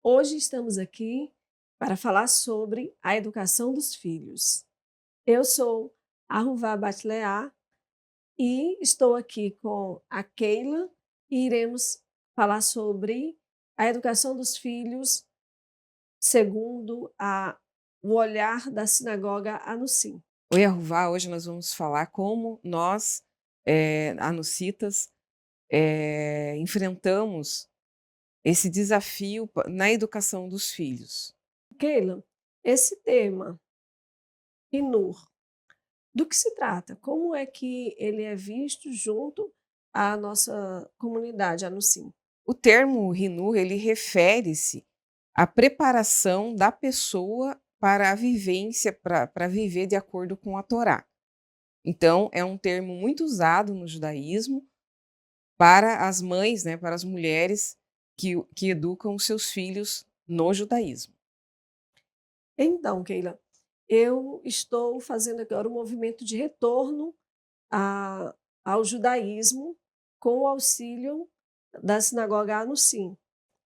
Hoje estamos aqui para falar sobre a educação dos filhos. Eu sou a Ruvá Batleá e estou aqui com a Keila e iremos falar sobre a educação dos filhos segundo o olhar da sinagoga Anussim. Oi, Arruvá, hoje nós vamos falar como nós, anuncitas, enfrentamos esse desafio na educação dos filhos. Keila, esse tema, Hinur, do que se trata? Como é que ele é visto junto à nossa comunidade Anussim? O termo Rinu, ele refere-se à preparação da pessoa para a vivência, para viver de acordo com a Torá. Então, é um termo muito usado no judaísmo para as mães, né, para as mulheres que educam os seus filhos no judaísmo. Então, Keila, eu estou fazendo agora um movimento de retorno a ao judaísmo com o auxílio da sinagoga Anussim.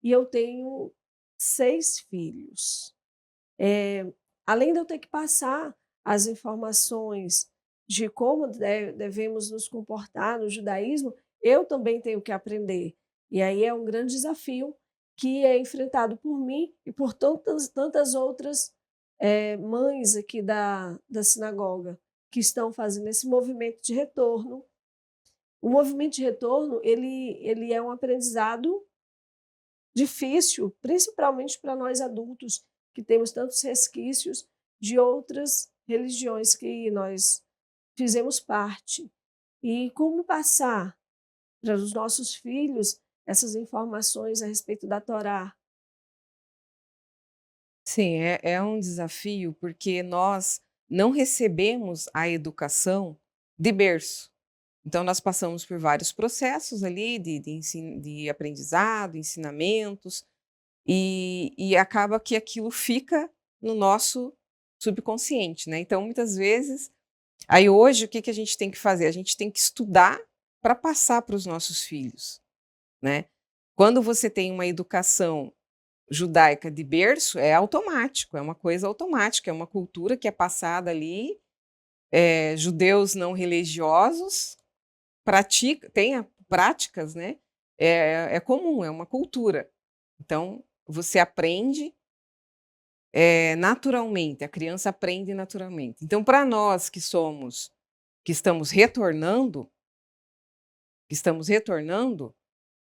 E eu tenho 6 filhos. Além de eu ter que passar as informações de como devemos nos comportar no judaísmo, eu também tenho que aprender. E aí é um grande desafio que é enfrentado por mim e por tantas outras mães aqui da sinagoga que estão fazendo esse movimento de retorno. O movimento de retorno ele é um aprendizado difícil, principalmente para nós adultos, que temos tantos resquícios de outras religiões que nós fizemos parte. E como passar para os nossos filhos essas informações a respeito da Torá? Sim, é um desafio porque nós não recebemos a educação de berço. Então, nós passamos por vários processos ali de aprendizado, ensinamentos, e acaba que aquilo fica no nosso subconsciente, né? Então, muitas vezes, aí hoje o que a gente tem que fazer? A gente tem que estudar para passar para os nossos filhos, né? Quando você tem uma educação judaica de berço, é automático, é uma coisa automática, é uma cultura que é passada ali. Judeus não religiosos têm práticas, né? É comum, é uma cultura. Então, você aprende naturalmente, a criança aprende naturalmente. Então, para nós que estamos retornando,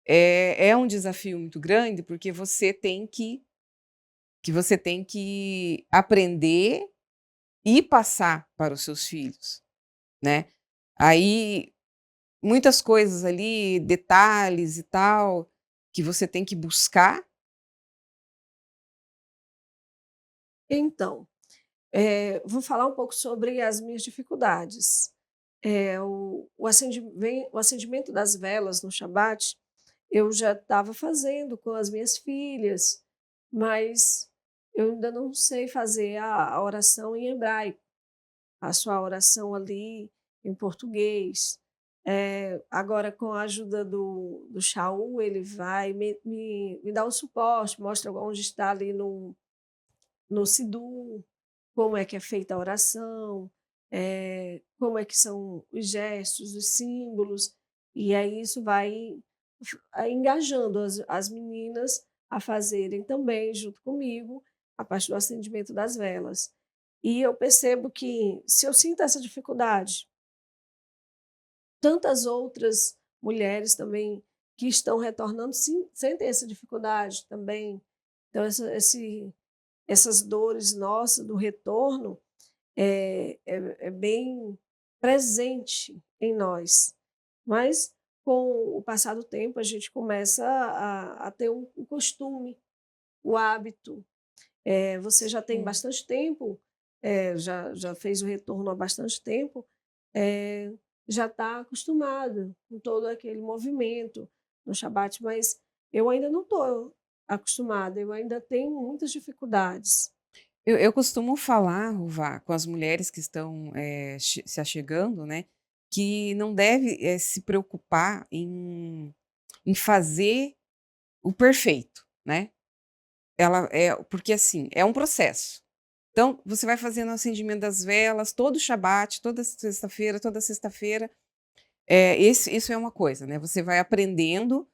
é um desafio muito grande, porque você tem que aprender e passar para os seus filhos, né? Aí, muitas coisas ali, detalhes e tal, que você tem que buscar. Então, vou falar um pouco sobre as minhas dificuldades. O acendimento das velas no Shabat, eu já estava fazendo com as minhas filhas, mas eu ainda não sei fazer a oração em hebraico, faço a oração ali em português. Agora, com a ajuda do Shaul, ele vai me dar um suporte, mostra onde está ali no Sidur, como é que é feita a oração, como é que são os gestos, os símbolos, e aí isso vai engajando as meninas a fazerem também, junto comigo, a parte do acendimento das velas. E eu percebo que, se eu sinto essa dificuldade, tantas outras mulheres também que estão retornando sentem essa dificuldade também. Então, essas dores nossas do retorno é bem presente em nós. Mas, com o passar do tempo, a gente começa a ter um costume, o hábito. Você já tem Sim. bastante tempo, já fez o retorno há bastante tempo, eh, já está acostumada com todo aquele movimento no Shabat, mas eu ainda não estou acostumada, eu ainda tenho muitas dificuldades. Eu costumo falar, Ruvá, com as mulheres que estão se achegando, né, que não deve se preocupar em fazer o perfeito, né? porque assim, é um processo. Então, você vai fazendo o acendimento das velas, todo Shabat, toda sexta-feira. Isso é uma coisa, né? Você vai aprendendo,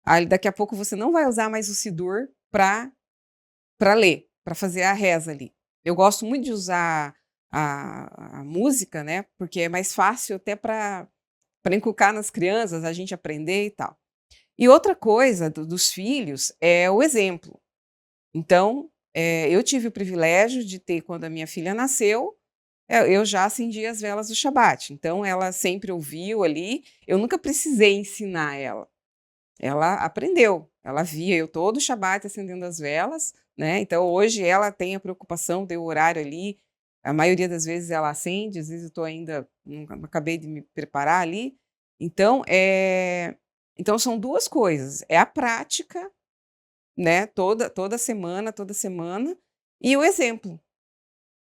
aí daqui a pouco você não vai usar mais o Sidur para ler, para fazer a reza ali. Eu gosto muito de usar a música, né? Porque é mais fácil até para inculcar nas crianças, a gente aprender e tal. E outra coisa dos filhos é o exemplo. Então, eu tive o privilégio de ter, quando a minha filha nasceu, eu já acendi as velas do Shabat. Então, ela sempre ouviu ali. Eu nunca precisei ensinar ela. Ela aprendeu. Ela via eu todo Shabat acendendo as velas, né? Então, hoje ela tem a preocupação de o horário ali. A maioria das vezes ela acende, às vezes eu estou ainda, não acabei de me preparar ali. Então, então são duas coisas. É a prática, né? Toda semana, e o exemplo.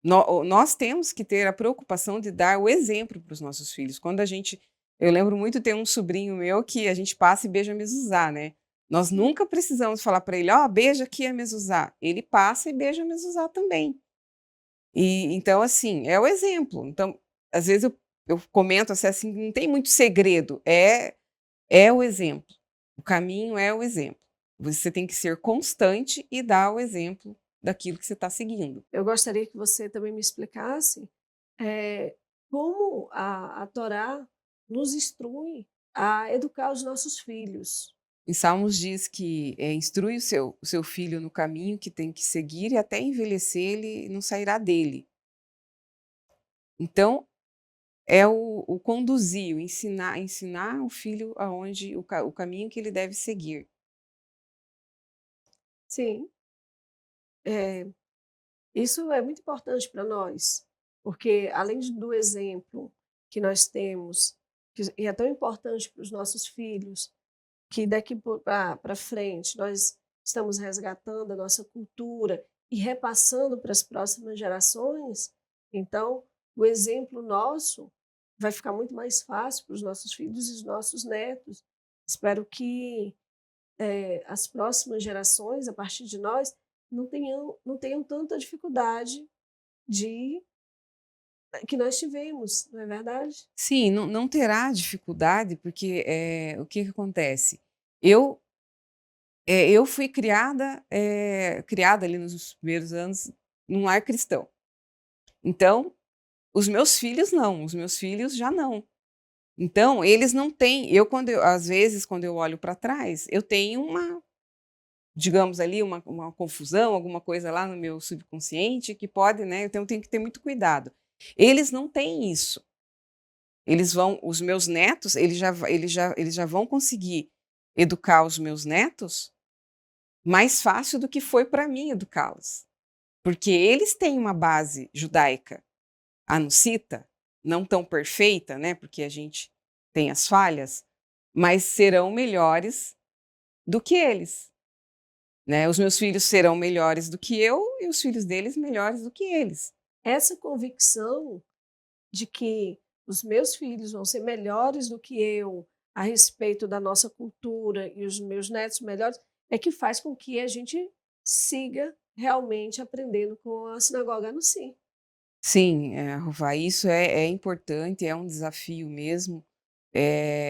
Nós temos que ter a preocupação de dar o exemplo para os nossos filhos. Eu lembro muito de ter um sobrinho meu que a gente passa e beija a mezuzá, né? Nós nunca precisamos falar para ele, beija aqui a mezuzá. Ele passa e beija a mezuzá também. E então, assim, é o exemplo. Então, às vezes eu comento assim, não tem muito segredo. É o exemplo. O caminho é o exemplo. Você tem que ser constante e dar o exemplo daquilo que você está seguindo. Eu gostaria que você também me explicasse como a Torá nos instrui a educar os nossos filhos. Em Salmos diz que instrui o seu filho no caminho que tem que seguir e até envelhecer ele não sairá dele. Então, é o conduzir, o ensinar o filho aonde o caminho que ele deve seguir. Sim, isso é muito importante para nós, porque além do exemplo que nós temos, e é tão importante para os nossos filhos, que daqui para frente nós estamos resgatando a nossa cultura e repassando para as próximas gerações, então o exemplo nosso vai ficar muito mais fácil para os nossos filhos e os nossos netos. Espero que as próximas gerações, a partir de nós, não tenham tanta dificuldade de que nós tivemos, não é verdade? Sim, não terá dificuldade, porque o que acontece? Eu fui criada ali nos primeiros anos num lar cristão. Então, os meus filhos não, os meus filhos já não. Então, eles não têm. Às vezes, quando eu olho para trás, eu tenho digamos ali, uma confusão, alguma coisa lá no meu subconsciente que pode, né? Então, eu tenho que ter muito cuidado. Eles não têm isso. Os meus netos, eles já vão conseguir educar os meus netos mais fácil do que foi para mim educá-los. Porque eles têm uma base judaica anuncita, não tão perfeita, né? Porque a gente tem as falhas, mas serão melhores do que eles. Né? Os meus filhos serão melhores do que eu e os filhos deles melhores do que eles. Essa convicção de que os meus filhos vão ser melhores do que eu a respeito da nossa cultura e os meus netos melhores, é que faz com que a gente siga realmente aprendendo com a sinagoga no Sim. Sim, Ruvá, isso é importante, é um desafio mesmo.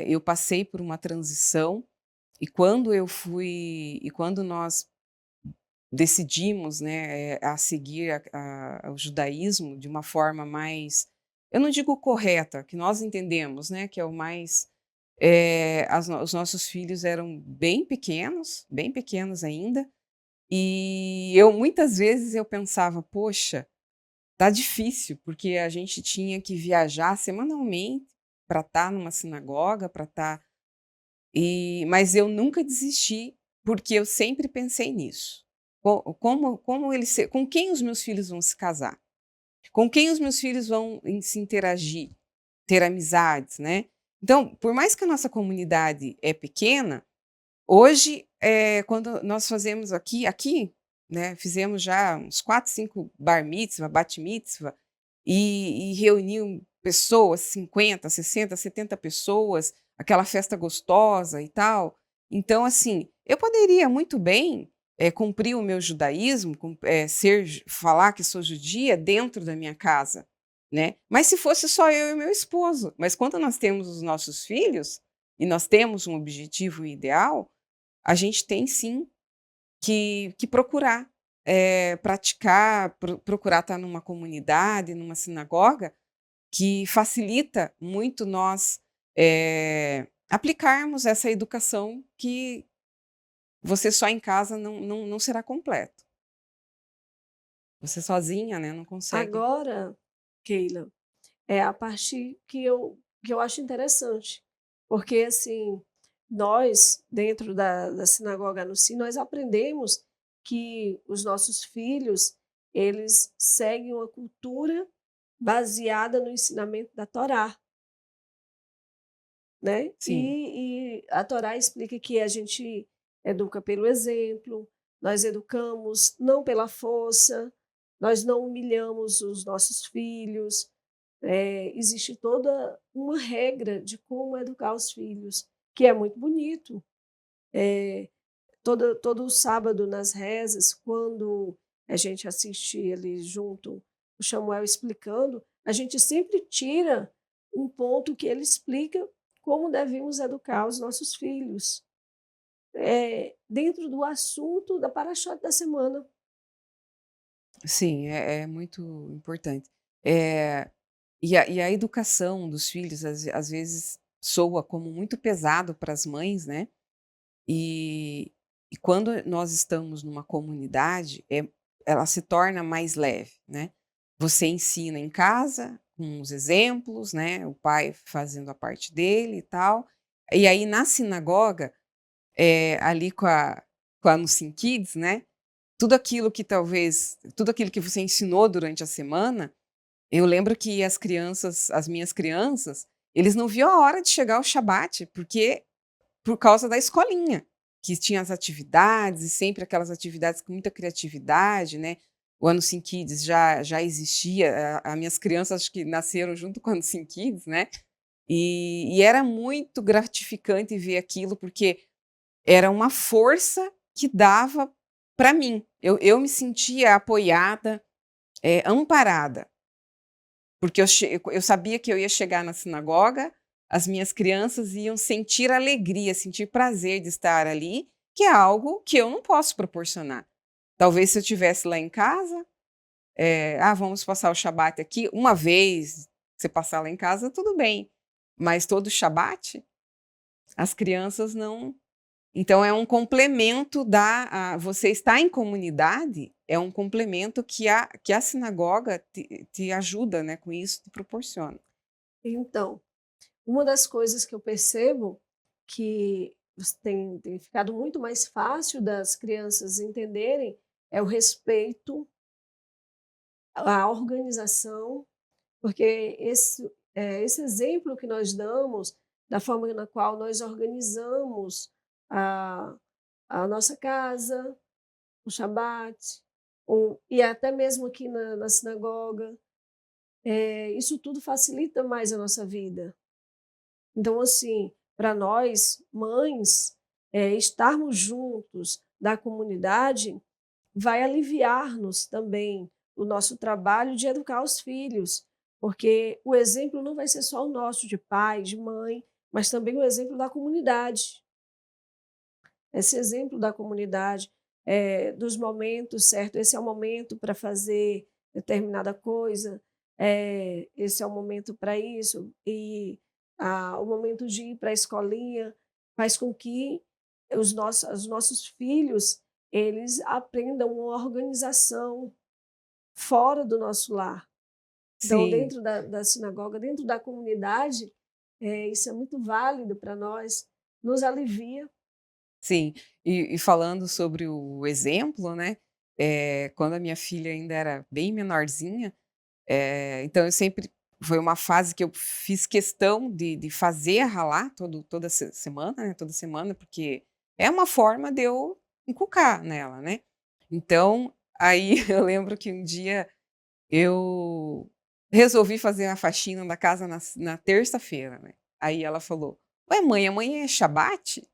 Eu passei por uma transição e quando nós decidimos, né, a seguir o judaísmo de uma forma mais, eu não digo correta, que nós entendemos, né, que é o mais, os nossos filhos eram bem pequenos ainda, e muitas vezes eu pensava, poxa, tá difícil, porque a gente tinha que viajar semanalmente para estar numa sinagoga, mas eu nunca desisti, porque eu sempre pensei nisso. Com quem os meus filhos vão se casar? Com quem os meus filhos vão se interagir, ter amizades, né? Então, por mais que a nossa comunidade é pequena, hoje, quando nós fazemos aqui, né, fizemos já uns 4, 5 bar mitzvah, bat mitzvah, e reuniam pessoas, 50, 60, 70 pessoas, aquela festa gostosa e tal. Então, assim, eu poderia muito bem cumprir o meu judaísmo, falar que sou judia dentro da minha casa, né? Mas se fosse só eu e meu esposo. Mas quando nós temos os nossos filhos e nós temos um objetivo ideal, a gente tem sim que procurar praticar, procurar estar numa comunidade, numa sinagoga, que facilita muito nós aplicarmos essa educação que você só em casa não será completo. Você sozinha, né, não consegue. Agora, Keila, é a parte que eu acho interessante, porque assim, nós, dentro da sinagoga no Si, nós aprendemos que os nossos filhos, eles seguem uma cultura baseada no ensinamento da Torá, né? Sim, E a Torá explica que a gente educa pelo exemplo, nós educamos não pela força, nós não humilhamos os nossos filhos, existe toda uma regra de como educar os filhos, que é muito bonito. Todo sábado nas rezas, quando a gente assiste ali junto, o Samuel explicando, a gente sempre tira um ponto que ele explica como devemos educar os nossos filhos, dentro do assunto da Parashot da semana. sim, é muito importante. Eh, e a educação dos filhos, às vezes, soa como muito pesado para as mães, né? E, e quando nós estamos numa comunidade, ela se torna mais leve, né? Você ensina em casa, com os exemplos, né? O pai fazendo a parte dele e tal. E aí, na sinagoga, ali com a Nusim Kids, né? Tudo aquilo que você ensinou durante a semana, eu lembro que as minhas crianças, eles não viam a hora de chegar o Shabat, porque por causa da escolinha, que tinha as atividades, e sempre aquelas atividades com muita criatividade, né. O Ano Kids já existia, a minhas crianças acho que nasceram junto com o Ano Kids, né, e era muito gratificante ver aquilo, porque era uma força que dava para mim. Eu me sentia apoiada, amparada. Porque eu sabia que eu ia chegar na sinagoga, as minhas crianças iam sentir alegria, sentir prazer de estar ali, que é algo que eu não posso proporcionar. Talvez se eu estivesse lá em casa, vamos passar o Shabat aqui, uma vez você passar lá em casa, tudo bem. Mas todo Shabat, as crianças não. Então é um complemento você estar em comunidade é um complemento que a sinagoga te ajuda, né, com isso, te proporciona. Então, uma das coisas que eu percebo que tem ficado muito mais fácil das crianças entenderem é o respeito, a organização, porque esse exemplo que nós damos da forma na qual nós organizamos a, a nossa casa, o Shabat, e até mesmo aqui na sinagoga, isso tudo facilita mais a nossa vida. Então, assim, para nós, mães, estarmos juntos da comunidade vai aliviar-nos também o nosso trabalho de educar os filhos, porque o exemplo não vai ser só o nosso de pai, de mãe, mas também o exemplo da comunidade. Esse exemplo da comunidade, dos momentos, certo? Esse é o momento para fazer determinada coisa, esse é o momento para isso, e o momento de ir para a escolinha faz com que os nossos filhos eles aprendam uma organização fora do nosso lar. Então, Sim, dentro da sinagoga, dentro da comunidade, isso é muito válido para nós, nos alivia. sim. E falando sobre o exemplo, né, quando a minha filha ainda era bem menorzinha, então eu sempre foi uma fase que eu fiz questão de fazer ralar toda semana, né, toda semana, porque é uma forma de eu inculcar nela, né. Então, aí eu lembro que um dia eu resolvi fazer a faxina da casa na terça-feira, né. Aí ela falou: "Ué mãe, amanhã é Shabat?",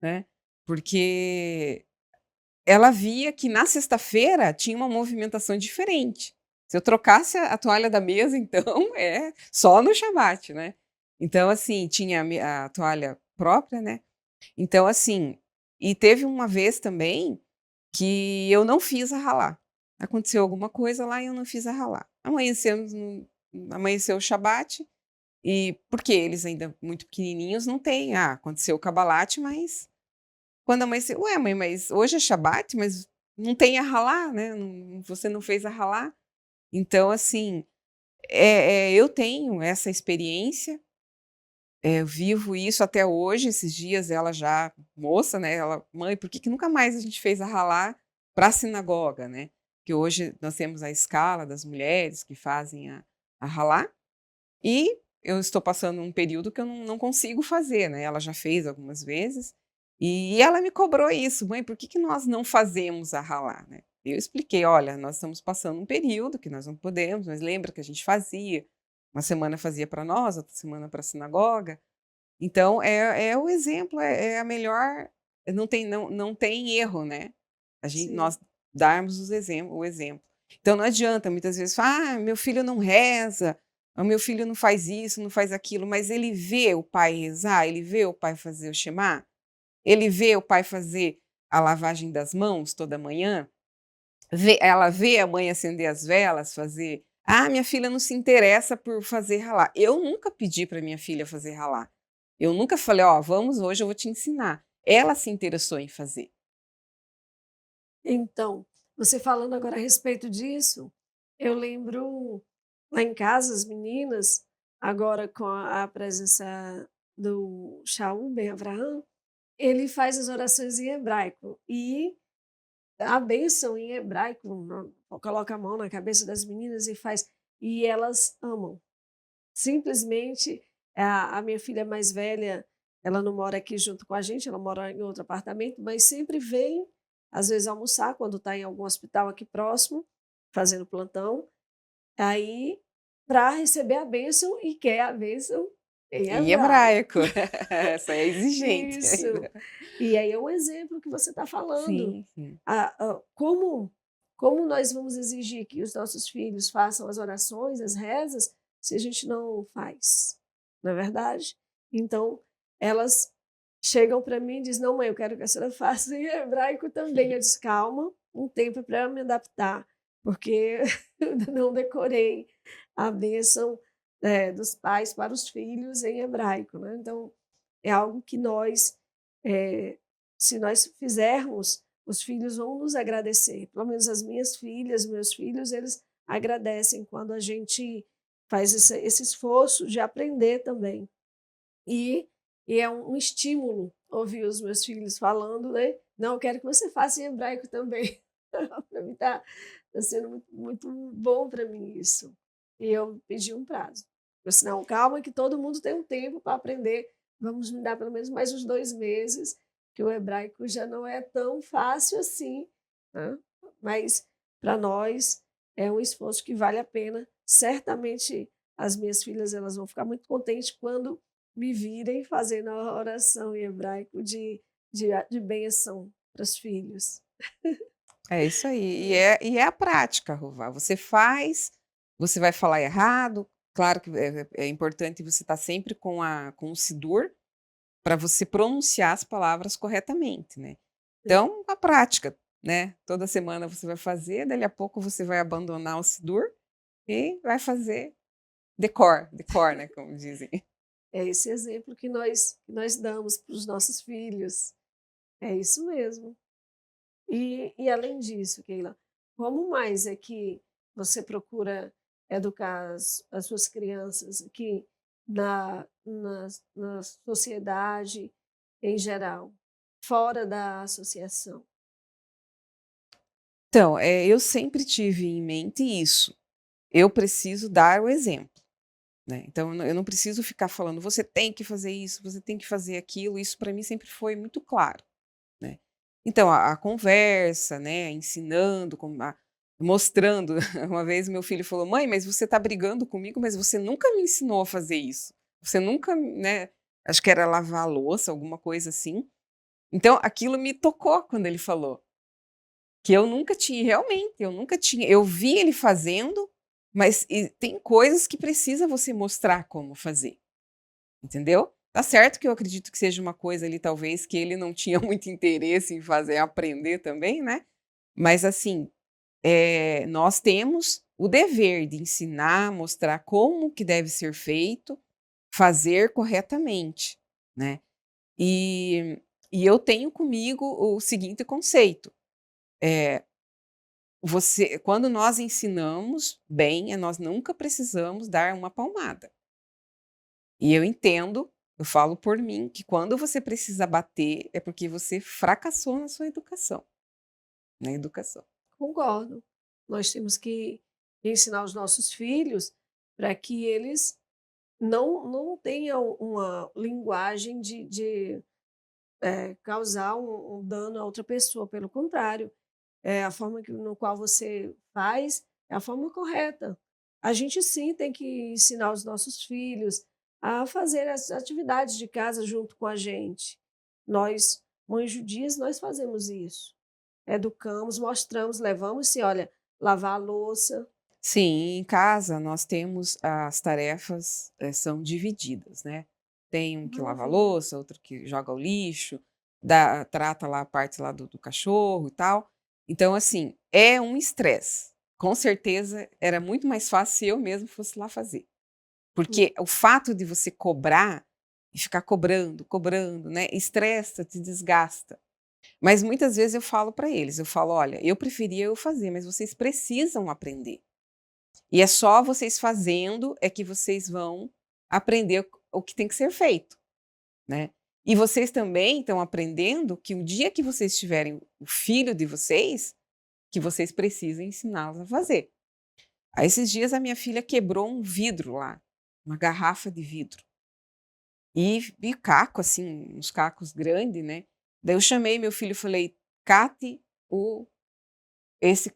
né, porque ela via que na sexta-feira tinha uma movimentação diferente. Se eu trocasse a toalha da mesa, então, é só no Shabat, né. Então, assim, tinha a toalha própria, né. Então, assim, e teve uma vez também que eu não fiz a ralá. Aconteceu alguma coisa lá e eu não fiz a ralá. Amanheceu o Shabat, e porque eles ainda muito pequenininhos não têm, aconteceu o cabalate, mas quando amanheceu: "Ué, mãe, mas hoje é Shabat, mas não tem a ralá, né, você não fez a ralá". Então, assim, eu tenho essa experiência, eu vivo isso até hoje. Esses dias ela já moça, né, ela: "Mãe, por que que nunca mais a gente fez a ralá para a sinagoga, né?". Que hoje nós temos a escala das mulheres que fazem a ralá, e eu estou passando um período que eu não consigo fazer, né, ela já fez algumas vezes, e ela me cobrou isso: "Mãe, por que que nós não fazemos a ralá, né?". Eu expliquei: "Olha, nós estamos passando um período que nós não podemos, mas lembra que a gente fazia, uma semana fazia para nós, outra semana para a sinagoga". Então é o exemplo, é a melhor, não tem erro, né, Sim. nós darmos o exemplo. Então não adianta muitas vezes falar: meu filho não reza, o meu filho não faz isso, não faz aquilo", mas ele vê o pai rezar, ele vê o pai fazer o shemá, ele vê o pai fazer a lavagem das mãos toda manhã, ela vê a mãe acender as velas, fazer. Minha filha não se interessa por fazer ralá. Eu nunca pedi para minha filha fazer ralá. Eu nunca falei: "Ó, vamos hoje, eu vou te ensinar". Ela se interessou em fazer. Então, você falando agora a respeito disso, eu lembro lá em casa, as meninas, agora com a presença do Shaul Ben Avraham, ele faz as orações em hebraico e a bênção em hebraico, coloca a mão na cabeça das meninas e faz, e elas amam. Simplesmente, a minha filha mais velha, ela não mora aqui junto com a gente, ela mora em outro apartamento, mas sempre vem, às vezes, almoçar quando está em algum hospital aqui próximo, fazendo plantão, aí para receber a bênção e quer a bênção em Em hebraico. hebraico. Essa é exigente Isso. ainda. E aí é um exemplo que você está falando. Sim, sim. Como nós vamos exigir que os nossos filhos façam as orações, as rezas, se a gente não faz, não é verdade? Então, elas chegam para mim e dizem: "Não, mãe, eu quero que a senhora faça em hebraico também". Eu disse: "Calma, um tempo para eu me adaptar, porque eu ainda não decorei a bênção, dos pais para os filhos em hebraico", né. Então, é algo que nós, se nós fizermos, os filhos vão nos agradecer. Pelo menos as minhas filhas, meus filhos, eles agradecem quando a gente faz esse esforço de aprender também. E, e é um estímulo ouvir os meus filhos falando, né? Não, eu quero que você faça em hebraico também. Para mim tá sendo muito bom para mim isso. E eu pedi um prazo. Eu disse: "Não, calma que todo mundo tem um tempo para aprender, vamos me dar pelo menos mais uns 2 meses, que o hebraico já não é tão fácil assim, né, mas para nós é um esforço que vale a pena. Certamente as minhas filhas, elas vão ficar muito contentes quando me virem fazendo a oração em hebraico de bênção para os filhos". É isso aí. E é a prática, Ruvá. Você faz, você vai falar errado. Claro que é importante você estar sempre com o Sidur, para você pronunciar as palavras corretamente, né. Então, a prática, né, toda semana você vai fazer, dali a pouco você vai abandonar o Sidur e vai fazer decor, né, como dizem. É esse exemplo que nós damos para os nossos filhos. É isso mesmo. E além disso, Keila, como mais é que você procura educar as suas crianças aqui na sociedade em geral, fora da associação? Então, eu sempre tive em mente isso, eu preciso dar o exemplo, né, então eu não preciso ficar falando: "Você tem que fazer isso, você tem que fazer aquilo", isso para mim sempre foi muito claro, né. Então a conversa, né, ensinando, mostrando. Uma vez meu filho falou: "Mãe, mas você está brigando comigo, mas você nunca me ensinou a fazer isso, você nunca", né, acho que era lavar a louça, alguma coisa assim. Então aquilo me tocou quando ele falou. que eu nunca tinha, realmente, eu nunca tinha. Eu vi ele fazendo, mas tem coisas que precisa você mostrar como fazer, entendeu? Tá certo que eu acredito que seja uma coisa ali, talvez, que ele não tinha muito interesse em fazer, aprender também, né? Mas assim, nós temos o dever de ensinar, mostrar como que deve ser feito, fazer corretamente, né? E, e eu tenho comigo o seguinte conceito: quando nós ensinamos bem, nós nunca precisamos dar uma palmada. E eu entendo, eu falo por mim, que quando você precisa bater é porque você fracassou na sua educação, na educação. Concordo. Nós temos que ensinar os nossos filhos para que eles não tenham uma linguagem de causar um dano a outra pessoa. Pelo contrário, a forma no qual você faz é a forma correta. A gente sim tem que ensinar os nossos filhos a fazer as atividades de casa junto com a gente. Nós, mães judias, nós fazemos isso. Educamos, mostramos, levamos, se olha, lavar a louça. Sim, em casa nós temos as tarefas, são divididas, né? Tem um que lava a Maravilha. louça, outro que joga o lixo, trata lá a parte lá do cachorro e tal. Então, assim, é um estresse. Com certeza era muito mais fácil se eu mesmo fosse lá fazer. Hum. Porque o fato de você cobrar e ficar cobrando, cobrando, né? Estressa, te desgasta. Mas muitas vezes eu falo para eles, eu falo, olha, eu preferia eu fazer, mas vocês precisam aprender. E é só vocês fazendo é que vocês vão aprender o que tem que ser feito, né? E vocês também estão aprendendo que o dia que vocês tiverem o filho de vocês, que vocês precisam ensiná-los a fazer. Aí esses dias a minha filha quebrou um vidro lá, uma garrafa de vidro. E caco, assim, uns cacos grandes, né? Daí eu chamei meu filho e falei, cate esse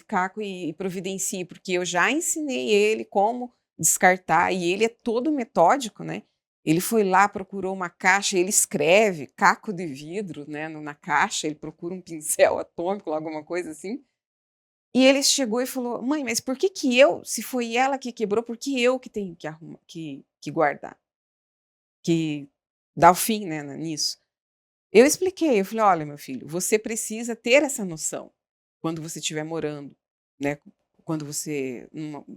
caco e providencie, porque eu já ensinei ele como descartar, e ele é todo metódico, né? Ele foi lá, procurou uma caixa, ele escreve caco de vidro, né, na caixa, ele procura um pincel atômico, alguma coisa assim. E ele chegou e falou: "Mãe, mas por que que eu, se foi ela que quebrou, por que eu que tenho que arrumar, que guardar, que dar o fim, né, nisso?" Eu expliquei, eu falei: "Olha, meu filho, você precisa ter essa noção quando você estiver morando, né, quando você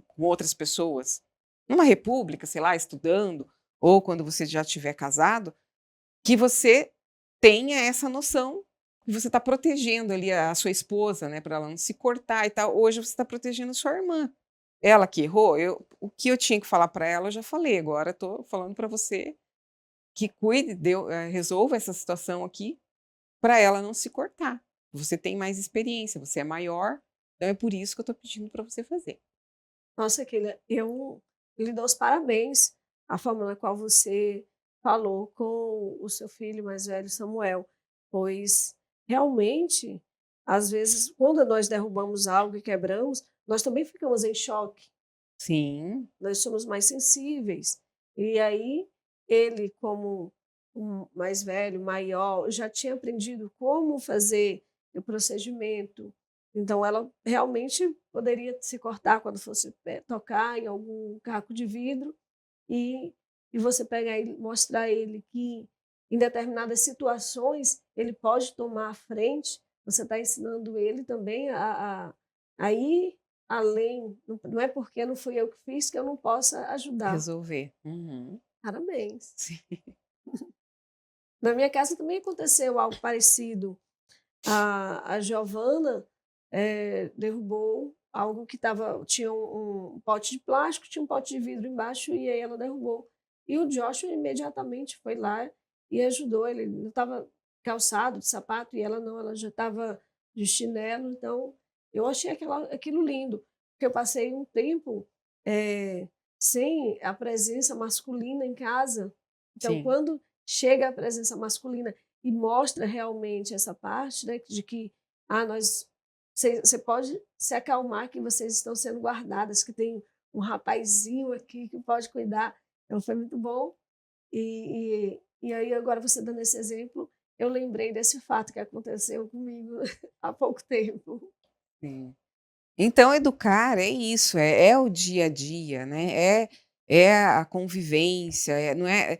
com outras pessoas, numa república, sei lá, estudando, ou quando você já estiver casado, que você tenha essa noção que você está protegendo ali a sua esposa, né, para ela não se cortar e tal. Hoje você está protegendo a sua irmã. Ela que errou, o que eu tinha que falar para ela, eu já falei, agora estou falando para você que cuide, resolva essa situação aqui para ela não se cortar. Você tem mais experiência, você é maior, então é por isso que eu estou pedindo para você fazer." Nossa, Keila, eu lhe dou os parabéns a forma na qual você falou com o seu filho mais velho, Samuel, pois realmente, às vezes, quando nós derrubamos algo e quebramos, nós também ficamos em choque, Sim, nós somos mais sensíveis. E aí, ele, como um mais velho, maior, já tinha aprendido como fazer o procedimento. Então, ela realmente poderia se cortar quando fosse tocar em algum caco de vidro e, e você pegar ele, mostrar a ele que em determinadas situações ele pode tomar a frente. Você está ensinando ele também a ir além. Não é porque não fui eu que fiz que eu não possa ajudar. resolver. Uhum. Parabéns. Sim. Na minha casa também aconteceu algo parecido. A Giovana derrubou algo que tinha um pote de plástico, tinha um pote de vidro embaixo e aí ela derrubou. E o Joshua imediatamente foi lá e ajudou. Ele não estava calçado de sapato e ela não, ela já estava de chinelo. Então eu achei aquilo lindo, porque eu passei um tempo eh, sem a presença masculina em casa. Então, Sim. quando chega a presença masculina e mostra realmente essa parte, né, de que você pode se acalmar que vocês estão sendo guardadas, que tem um rapazinho aqui que pode cuidar. Então foi muito bom. E aí agora você dando esse exemplo, eu lembrei desse fato que aconteceu comigo há pouco tempo. Sim. Então educar é isso, é o dia a dia, né, é a convivência, não é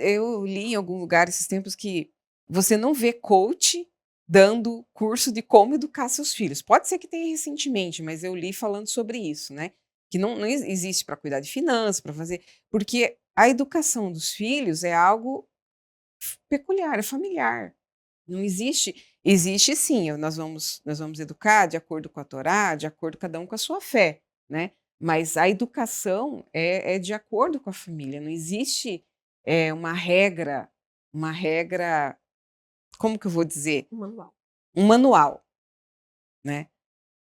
eu li em algum lugar esses tempos que você não vê coach dando curso de como educar seus filhos. Pode ser que tenha recentemente, mas eu li falando sobre isso, né, que não existe para cuidar de finanças, para fazer porque a educação dos filhos é algo peculiar, é familiar. Não existe sim, nós vamos educar de acordo com a Torá, de acordo cada um com a sua fé, né, mas a educação é de acordo com a família, não existe, uma regra, como que eu vou dizer? O manual. Um manual, né.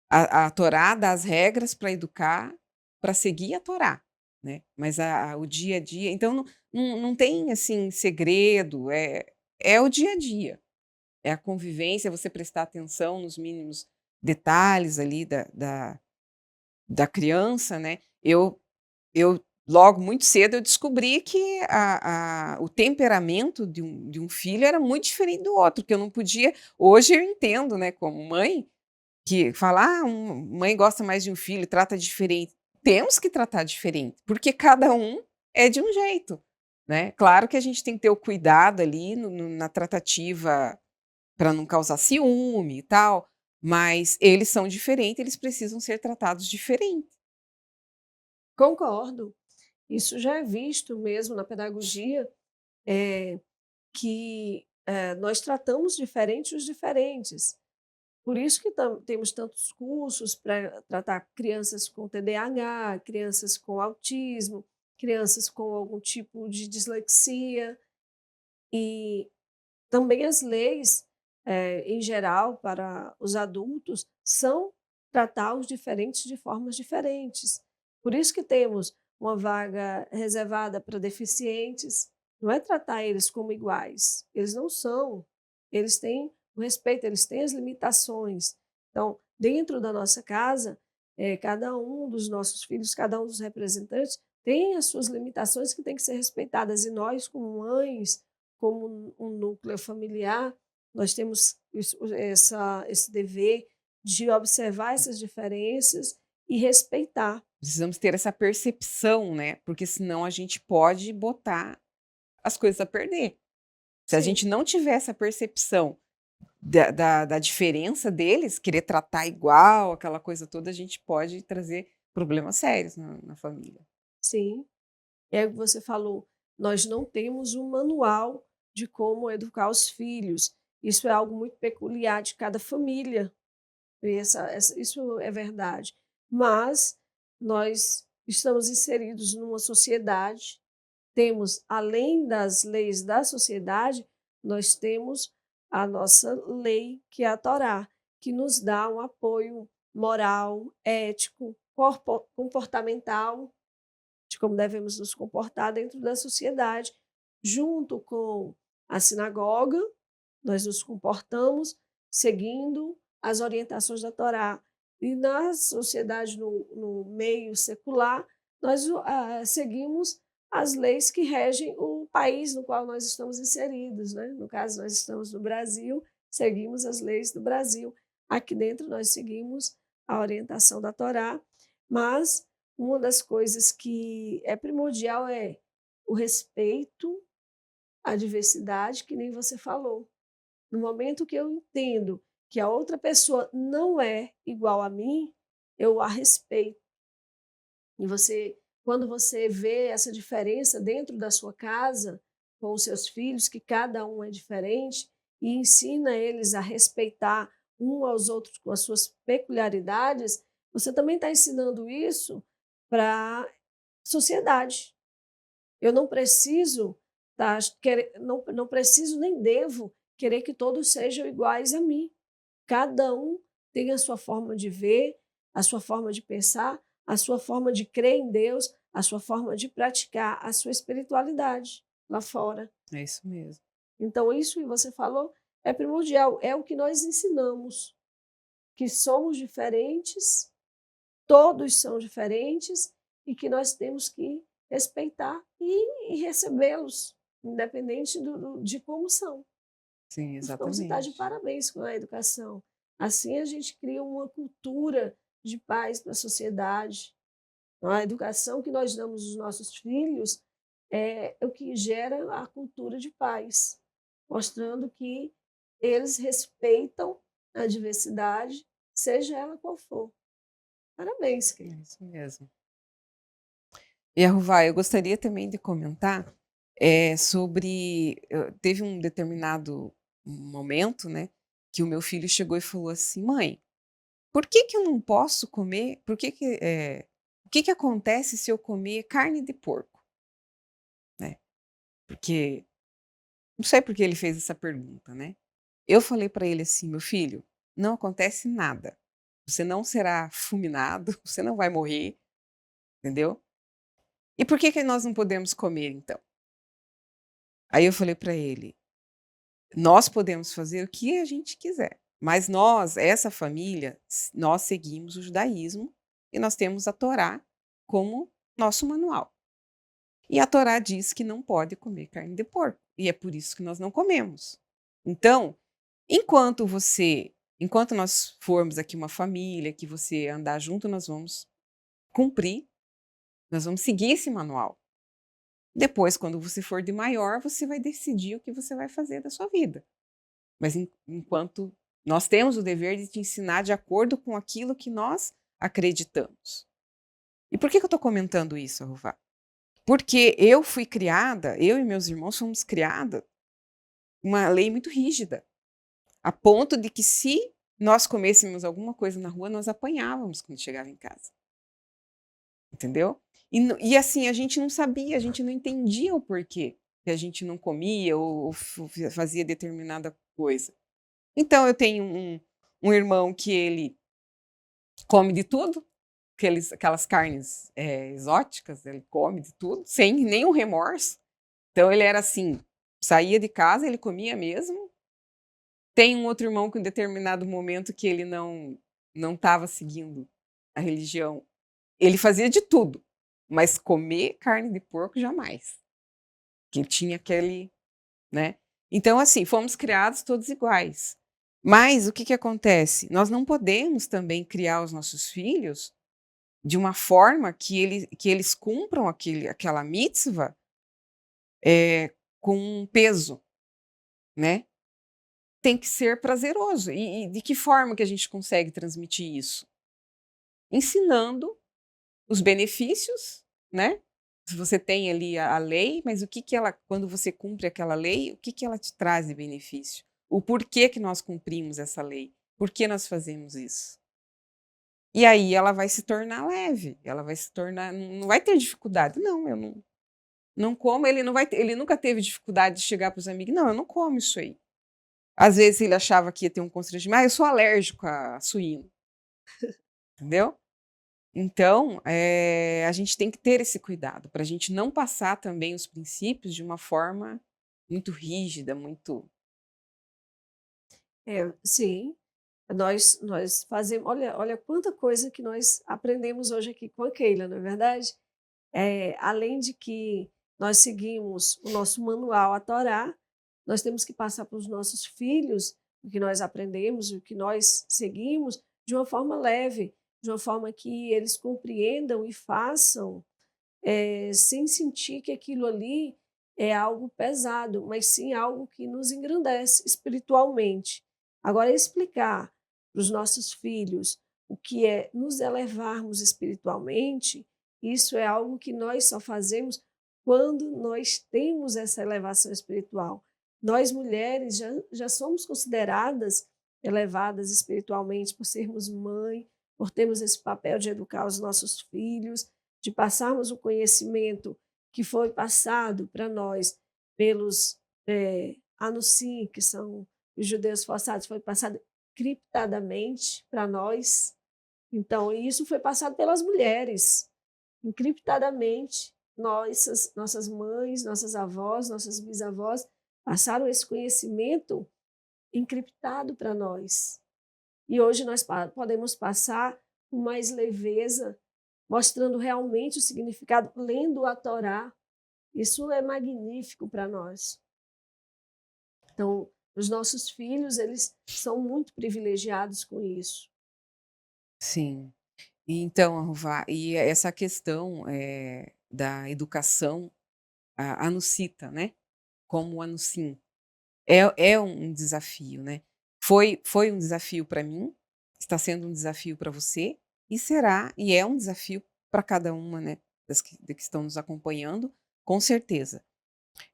A Torá dá as regras para educar, para seguir a Torá, né, mas o dia a dia então não tem, assim, segredo, é o dia a dia. É a convivência, é você prestar atenção nos mínimos detalhes ali da criança, né. Eu logo muito cedo eu descobri que o temperamento de um filho era muito diferente do outro, que eu não podia hoje eu entendo, né, como mãe, que fala: mãe gosta mais de um filho, trata diferente". Temos que tratar diferente, porque cada um é de um jeito, né. Claro que a gente tem que ter o cuidado ali na tratativa para não causar ciúme e tal, mas eles são diferentes, eles precisam ser tratados diferente. Concordo. Isso já é visto mesmo na pedagogia, eh, que, nós tratamos diferente os diferentes. Por isso que temos tantos cursos para tratar crianças com TDAH, crianças com autismo, crianças com algum tipo de dislexia. E também as leis, em geral, para os adultos, são tratar os diferentes de formas diferentes. Por isso que temos uma vaga reservada para deficientes, não é tratar eles como iguais, eles não são. Eles têm o respeito, eles têm as limitações. Então, dentro da nossa casa, cada um dos nossos filhos, cada um dos representantes tem as suas limitações que têm que ser respeitadas, e nós, como mães, como um núcleo familiar, nós temos esse dever de observar essas diferenças e respeitar. Precisamos ter essa percepção, né, porque senão a gente pode botar as coisas a perder. Se a Sim, gente não tiver essa percepção da diferença deles, querer tratar igual, aquela coisa toda, a gente pode trazer problemas sérios na família. sim. É o que você falou, nós não temos um manual de como educar os filhos. Isso é algo muito peculiar de cada família. E isso é verdade. Mas nós estamos inseridos numa sociedade. Temos, além das leis da sociedade, nós temos a nossa lei, que é a Torá, que nos dá um apoio moral, ético, comportamental, de como devemos nos comportar dentro da sociedade. Junto com a sinagoga, nós nos comportamos seguindo as orientações da Torá. E na sociedade, no meio secular, nós seguimos as leis que regem o país no qual nós estamos inseridos, né? No caso, nós estamos no Brasil, seguimos as leis do Brasil. Aqui dentro, nós seguimos a orientação da Torá, mas uma das coisas que é primordial é o respeito à diversidade, que nem você falou. No momento que eu entendo que a outra pessoa não é igual a mim, eu a respeito. E quando você vê essa diferença dentro da sua casa, com os seus filhos, que cada um é diferente, e ensina eles a respeitar um aos outros com as suas peculiaridades, você também está ensinando isso para a sociedade. Eu não preciso não preciso nem devo querer que todos sejam iguais a mim. Cada um tem a sua forma de ver, a sua forma de pensar, a sua forma de crer em Deus, a sua forma de praticar a sua espiritualidade lá fora. É isso mesmo. Então, isso que você falou é primordial, é o que nós ensinamos, que somos diferentes, todos são diferentes, e que nós temos que respeitar e recebê-los, independente de como são. Sim, Então, você está de exatamente. parabéns com a educação. Assim, a gente cria uma cultura de paz para a sociedade. A educação que nós damos aos nossos filhos é o que gera a cultura de paz, mostrando que eles respeitam a diversidade, seja ela qual for. Parabéns, É querida. isso mesmo. E Arruvá, eu gostaria também de comentar sobre. Teve um determinado momento, né, que o meu filho chegou e falou assim: Mãe, por que, que eu não posso comer? O que, que acontece se eu comer carne de porco? Né? Porque. Não sei por que ele fez essa pergunta, né? Eu falei para ele assim: Meu filho, não acontece nada. Você não será fulminado, você não vai morrer, entendeu? E por que, que nós não podemos comer, então? Aí eu falei para ele: nós podemos fazer o que a gente quiser, mas nós, essa família, nós seguimos o judaísmo e nós temos a Torá como nosso manual. E a Torá diz que não pode comer carne de porco, e é por isso que nós não comemos. Então, enquanto nós formos aqui uma família, que você andar junto, nós vamos cumprir, nós vamos seguir esse manual. Depois, quando você for de maior, você vai decidir o que você vai fazer da sua vida. Mas enquanto nós temos o dever de te ensinar de acordo com aquilo que nós acreditamos. E por que eu estou comentando isso, Arruvá? Porque eu fui criada, eu e meus irmãos fomos criadas uma lei muito rígida, a ponto de que se nós comêssemos alguma coisa na rua, nós apanhávamos quando chegava em casa. Entendeu? E assim, a gente não sabia, a gente não entendia o porquê que a gente não comia ou fazia determinada coisa. Então eu tenho um irmão que ele come de tudo, aquelas carnes exóticas, ele come de tudo, sem nenhum remorso. Então ele era assim, saía de casa, ele comia mesmo. Tem um outro irmão que em determinado momento que ele não estava seguindo a religião, ele fazia de tudo, mas comer carne de porco jamais. Que tinha aquele, né? Então assim, fomos criados todos iguais. Mas o que que acontece? Nós não podemos também criar os nossos filhos de uma forma que eles cumpram aquela mitzvah com um peso, né? Tem que ser prazeroso. E de que forma que a gente consegue transmitir isso? Ensinando os benefícios, né? Se você tem ali a lei, mas o que que ela, quando você cumpre aquela lei, o que que ela te traz de benefício? O porquê que nós cumprimos essa lei? Por que nós fazemos isso? E aí ela vai se tornar leve, ela vai se tornar, não vai ter dificuldade. Não, eu não como, ele nunca teve dificuldade de chegar para os amigos, não, eu não como isso aí. Às vezes ele achava que ia ter um constrangimento, eu sou alérgico a suíno, entendeu? Então, a gente tem que ter esse cuidado para a gente não passar também os princípios de uma forma muito rígida, muito. Sim, nós fazemos. Olha quanta coisa que nós aprendemos hoje aqui com a Keila, não é verdade? Além de que nós seguimos o nosso manual, a Torá, nós temos que passar para os nossos filhos o que nós aprendemos, o que nós seguimos, de uma forma leve, de uma forma que eles compreendam e façam, sem sentir que aquilo ali é algo pesado, mas sim algo que nos engrandece espiritualmente. Agora, explicar para os nossos filhos o que é nos elevarmos espiritualmente, isso é algo que nós só fazemos quando nós temos essa elevação espiritual. Nós, mulheres, já somos consideradas elevadas espiritualmente por sermos mãe, por termos esse papel de educar os nossos filhos, de passarmos o conhecimento que foi passado para nós pelos Anusim, que são os judeus forçados, foi passado criptadamente para nós. Então, isso foi passado pelas mulheres, encriptadamente. Nossas mães, nossas avós, nossas bisavós passaram esse conhecimento encriptado para nós. E hoje nós podemos passar com mais leveza, mostrando realmente o significado, lendo a Torá. Isso é magnífico para nós. Então, Os nossos filhos, eles são muito privilegiados com isso. Sim. E então, Arruvá, e essa questão, da educação, a Anucita, né, como Anusim, é um desafio, né. Foi um desafio para mim, está sendo um desafio para você, e é um desafio para cada uma, né, das que estão nos acompanhando, com certeza.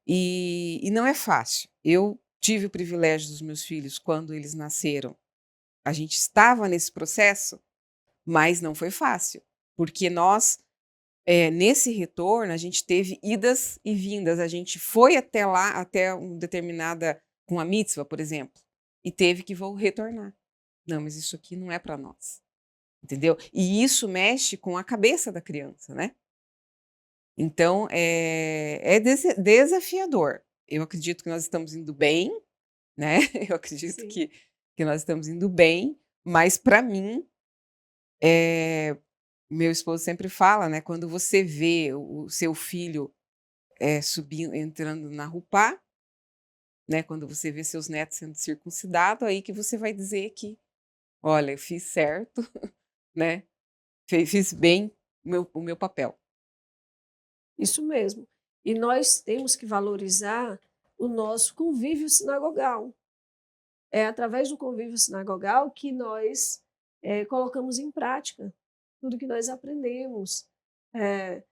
E não é fácil. Eu tive o privilégio dos meus filhos quando eles nasceram, a gente estava nesse processo, mas não foi fácil, porque nós, nesse retorno, a gente teve idas e vindas, a gente foi até lá, até um determinada com a mitzvah, por exemplo, e teve que retornar. Não, mas isso aqui não é para nós, entendeu? E isso mexe com a cabeça da criança, né? Então, é desafiador. Eu acredito que nós estamos indo bem, né? Eu acredito Sim. que nós estamos indo bem, mas para mim, meu esposo sempre fala, né? Quando você vê o seu filho subindo, entrando na Rupá, né? Quando você vê seus netos sendo circuncidados, aí que você vai dizer que, olha, eu fiz certo, né? Fiz bem o meu papel. Isso mesmo. E nós temos que valorizar o nosso convívio sinagogal. É através do convívio sinagogal que nós colocamos em prática tudo que nós aprendemos. Eh,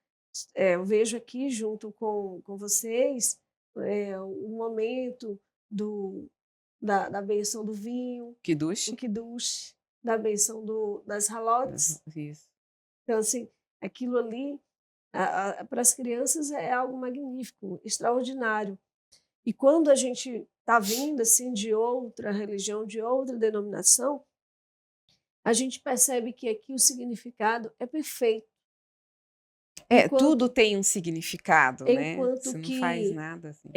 eu vejo aqui, junto com vocês, o momento do, da benção do vinho, o Kiddush. kiddush, da benção das halotes. Isso. Então, assim, aquilo ali, para as crianças, é algo magnífico, extraordinário. E quando a gente está vindo assim de outra religião, de outra denominação, a gente percebe que aqui o significado é perfeito. Tudo Enquanto, tem um significado, né? enquanto Você não faz que nada assim.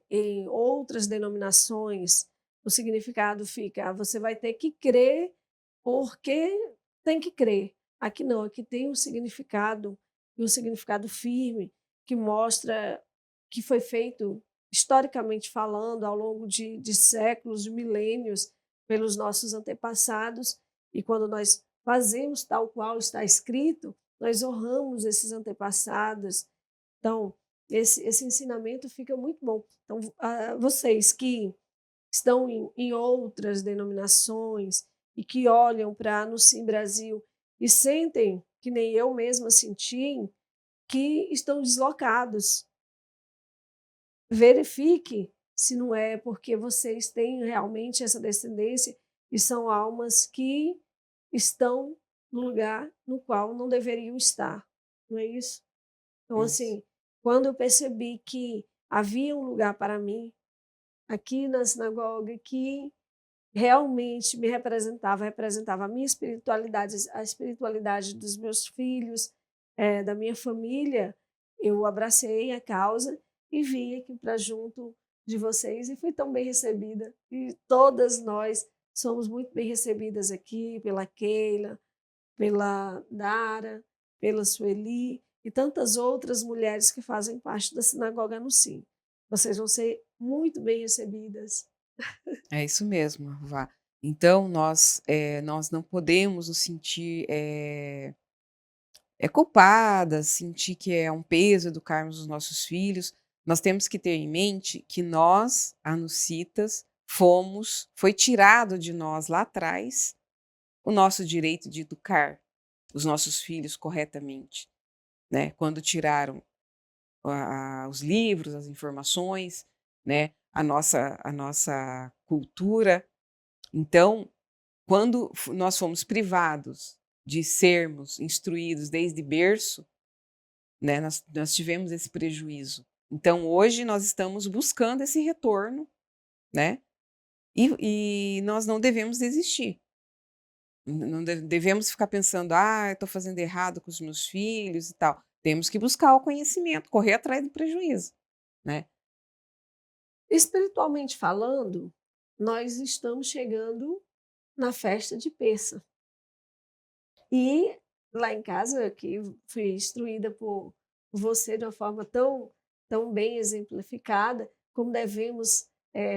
em outras denominações o significado fica: você vai ter que crer porque tem que crer. Aqui não, aqui tem um significado, e um significado firme, que mostra que foi feito, historicamente falando, ao longo de séculos, de milênios, pelos nossos antepassados, e quando nós fazemos tal qual está escrito, nós honramos esses antepassados. Então, esse ensinamento fica muito bom. Então, vocês que estão em outras denominações e que olham para a Nusim Brasil e sentem, que nem eu mesma senti, que estão deslocados. Verifique se não é porque vocês têm realmente essa descendência e são almas que estão no lugar no qual não deveriam estar, não é isso? Então, Isso. assim, quando eu percebi que havia um lugar para mim aqui na sinagoga que realmente me representava a minha espiritualidade, a espiritualidade dos meus filhos, da minha família, eu abracei a causa e vim aqui para junto de vocês e fui tão bem recebida. E todas nós somos muito bem recebidas aqui pela Keila, pela Dara, pela Sueli e tantas outras mulheres que fazem parte da Sinagoga no Sim. Vocês vão ser muito bem recebidas. É isso mesmo, Vá. Então nós não podemos nos sentir, culpadas, sentir que é um peso educarmos os nossos filhos. Nós temos que ter em mente que nós, anuncitas, foi tirado de nós lá atrás o nosso direito de educar os nossos filhos corretamente, né? Quando tiraram os livros, as informações, né? A nossa cultura. Então, quando nós fomos privados de sermos instruídos desde berço, né, nós tivemos esse prejuízo. Então, hoje nós estamos buscando esse retorno, né? E nós não devemos desistir. Não devemos ficar pensando, eu estou fazendo errado com os meus filhos e tal. Temos que buscar o conhecimento, correr atrás do prejuízo, né? Espiritualmente falando, nós estamos chegando na festa de Pêssah. E lá em casa, que fui instruída por você de uma forma tão bem exemplificada, como devemos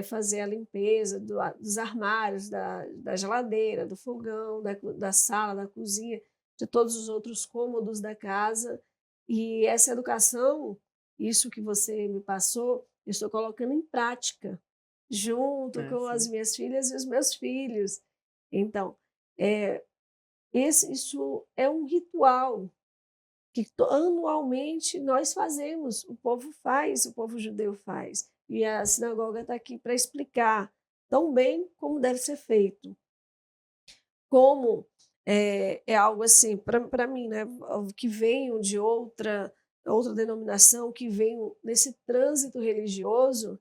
fazer a limpeza dos armários, da geladeira, do fogão, da sala, da cozinha, de todos os outros cômodos da casa. E essa educação, isso que você me passou, eu estou colocando em prática, junto com as Assim. minhas filhas e os meus filhos. Então, eh, isso é um ritual que anualmente nós fazemos, o povo faz, o povo judeu faz. E a sinagoga está aqui para explicar tão bem como deve ser feito. Como é algo assim, para mim, né, que venham de outra denominação, que venham nesse trânsito religioso,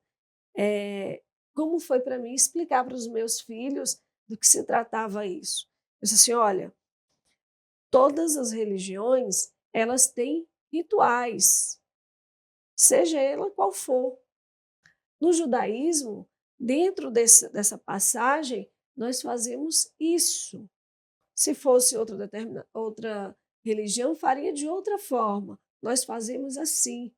como foi para mim explicar para os meus filhos do que se tratava isso. Eu disse assim, olha, todas as religiões, elas têm rituais, seja ela qual for. No judaísmo, dentro dessa passagem, nós fazemos isso. Se fosse outra religião, faria de outra forma. Nós fazemos assim.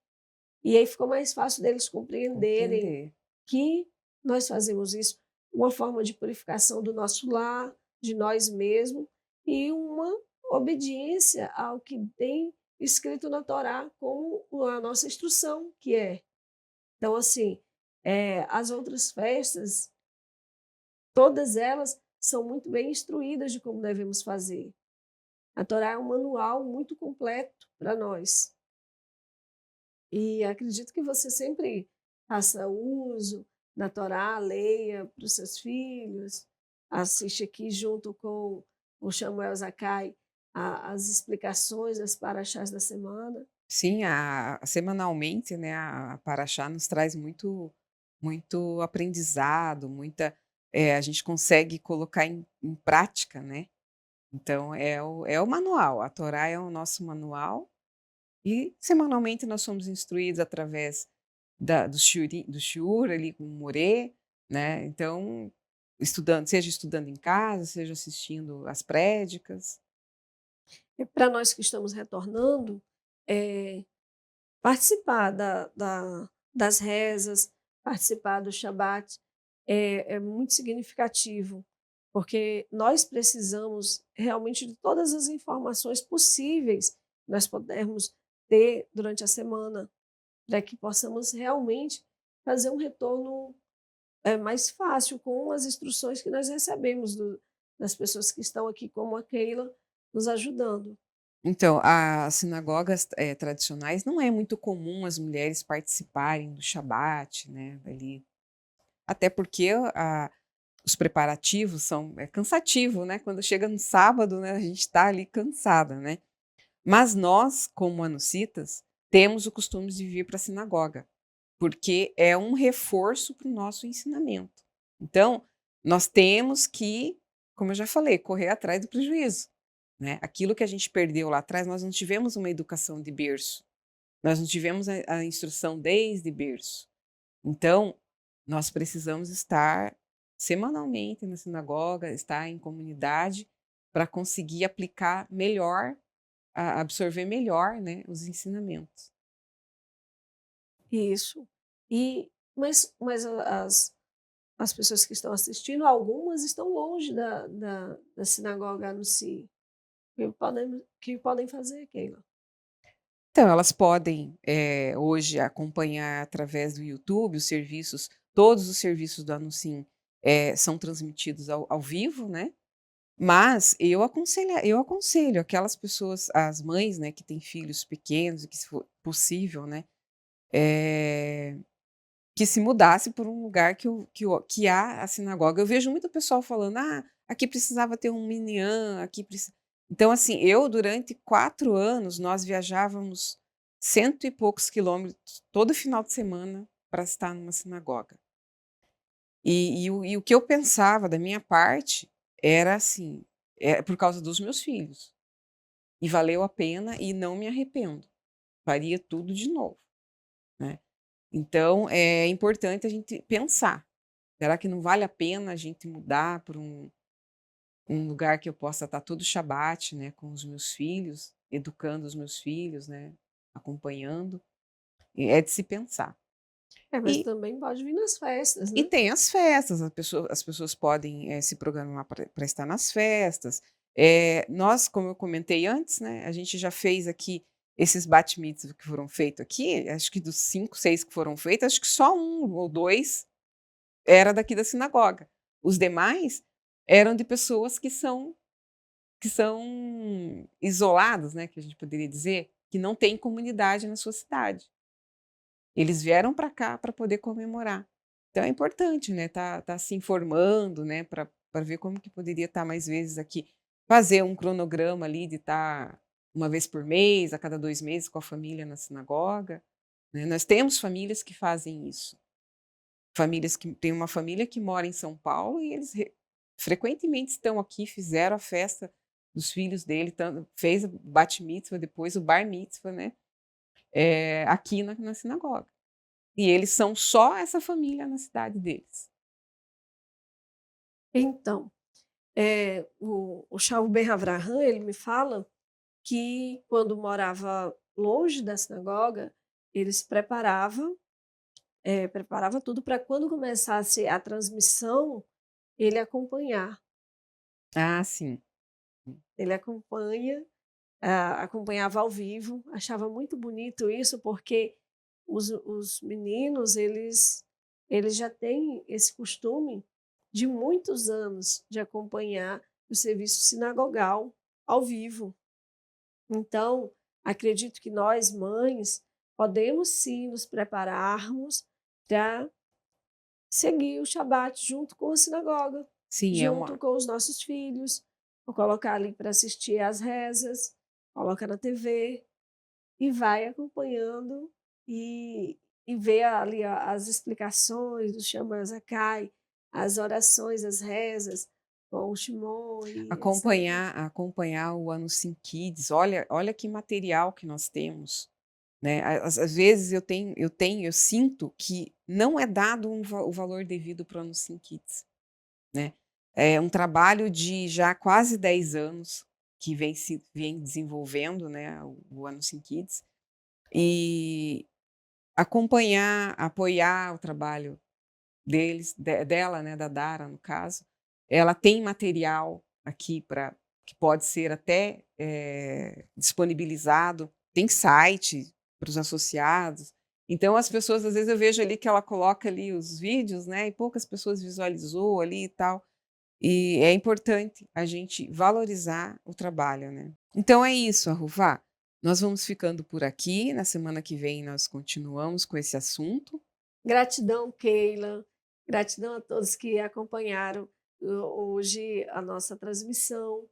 E aí ficou mais fácil deles compreenderem Compreender. que nós fazemos isso, uma forma de purificação do nosso lar, de nós mesmos, e uma obediência ao que tem escrito na Torá como a nossa instrução, que é. Então, assim, as outras festas, todas elas são muito bem instruídas de como devemos fazer. A Torá é um manual muito completo para nós. E acredito que você sempre faça uso da Torá, leia para os seus filhos, assiste aqui junto com o Samuel Zakai as explicações das paraxás da semana. Sim, semanalmente, né, a Paraxá nos traz muito aprendizado, a gente consegue colocar em prática, né. Então é o manual, a Torá é o nosso manual e semanalmente nós somos instruídos através do shiur ali com o morê, né, então estudando em casa, seja assistindo às prédicas. E para nós que estamos retornando, participar das rezas, participar do Shabat é muito significativo, porque nós precisamos realmente de todas as informações possíveis que nós pudermos ter durante a semana, para que possamos realmente fazer um retorno mais fácil com as instruções que nós recebemos das pessoas que estão aqui, como a Keila, nos ajudando. Então, as sinagogas, tradicionais não é muito comum as mulheres participarem do Shabat, né, ali, até porque os preparativos é cansativo, né, quando chega no sábado, né, a gente está ali cansada, né. Mas nós, como anuncitas, temos o costume de vir para a sinagoga, porque é um reforço para o nosso ensinamento. Então, nós temos que, como eu já falei, correr atrás do prejuízo, né. Aquilo que a gente perdeu lá atrás, nós não tivemos uma educação de berço, nós não tivemos a instrução desde berço. Então, nós precisamos estar semanalmente na sinagoga, estar em comunidade, para conseguir aplicar melhor, absorver melhor, né, os ensinamentos. Isso. Mas as pessoas que estão assistindo, algumas estão longe da sinagoga no si. O que podem fazer, Keila? Então, elas podem, hoje acompanhar através do YouTube todos os serviços do Anuncim, são transmitidos ao vivo, né, mas eu aconselho aquelas pessoas, as mães, né, que têm filhos pequenos e que se for possível, né, eh, que se mudasse por um lugar que há a sinagoga. Eu vejo muito pessoal falando: "Ah, aqui precisava ter um minyan, aqui preci". Então, assim, eu durante 4 anos, nós viajávamos cento e poucos quilômetros todo final de semana para estar numa sinagoga. E o que eu pensava da minha parte era assim, é por causa dos meus filhos, e valeu a pena e não me arrependo, faria tudo de novo, né. Então é importante a gente pensar: "Será que não vale a pena a gente mudar para um lugar que eu possa estar todo Shabat, né, com os meus filhos, educando os meus filhos, né, acompanhando?". É de se pensar. Mas E também pode vir nas festas, E né? tem as festas, as pessoas podem, se programar para estar nas festas. Nós, como eu comentei antes, né, a gente já fez aqui esses bate-mitzvah que foram feitos aqui, acho que dos 5, 6 que foram feitos, acho que só um ou 2 era daqui da sinagoga. Os demais eram de pessoas que são isoladas, né, que a gente poderia dizer, que não têm comunidade na sua cidade. Eles vieram para cá para poder comemorar. Então é importante, né, tá se informando, né, para ver como que poderia estar mais vezes aqui. Fazer um cronograma ali de estar uma vez por mês, a cada 2 meses com a família na sinagoga, né. Nós temos famílias que fazem isso. Famílias que tem uma família que mora em São Paulo e eles frequentemente estão aqui, fizeram a festa dos filhos dele, fez o bat mitzvah, depois o bar mitzvah, né, aqui na sinagoga. E eles são só essa família na cidade deles. Então, o Shaul Ben Avraham, ele me fala que quando morava longe da sinagoga, eles preparava tudo para quando começasse a transmissão, ele acompanhar. Ah, sim. Ele acompanhava ao vivo, achava muito bonito isso, porque os meninos, eles já têm esse costume de muitos anos de acompanhar o serviço sinagogal ao vivo. Então, acredito que nós, mães, podemos sim nos prepararmos para seguir o Shabat junto com a sinagoga, Sim, é junto uma com os nossos filhos, ou colocar ali para assistir às rezas, coloca na TV e vai acompanhando e, e vê ali as explicações do Shema Zakai, as orações, as rezas com o Shimon e etc. acompanhar o Anussim Kids, olha que material que nós temos, né. Às vezes eu sinto que não é dado o valor devido para o Anussim Kids, né. É um trabalho de já quase 10 anos que vem desenvolvendo, né, o Anussim Kids, e apoiar o trabalho dela, né, da Dara, no caso. Ela tem material aqui para que pode ser até, disponibilizado, tem site para os associados. Então as pessoas, às vezes, eu vejo ali que ela coloca ali os vídeos, né, e poucas pessoas visualizou ali e tal. E é importante a gente valorizar o trabalho, né. Então é isso, Arruvá. Nós vamos ficando por aqui, na semana que vem nós continuamos com esse assunto. Gratidão, Keila. Gratidão a todos que acompanharam hoje a nossa transmissão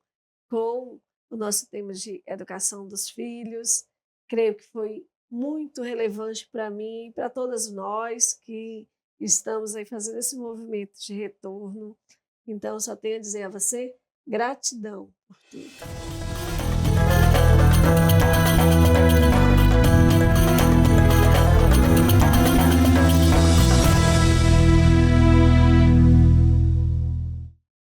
com o nosso tema de educação dos filhos. Creio que foi muito relevante para mim e para todas nós que estamos aí fazendo esse movimento de retorno. Então, só tenho a dizer a você gratidão por tudo.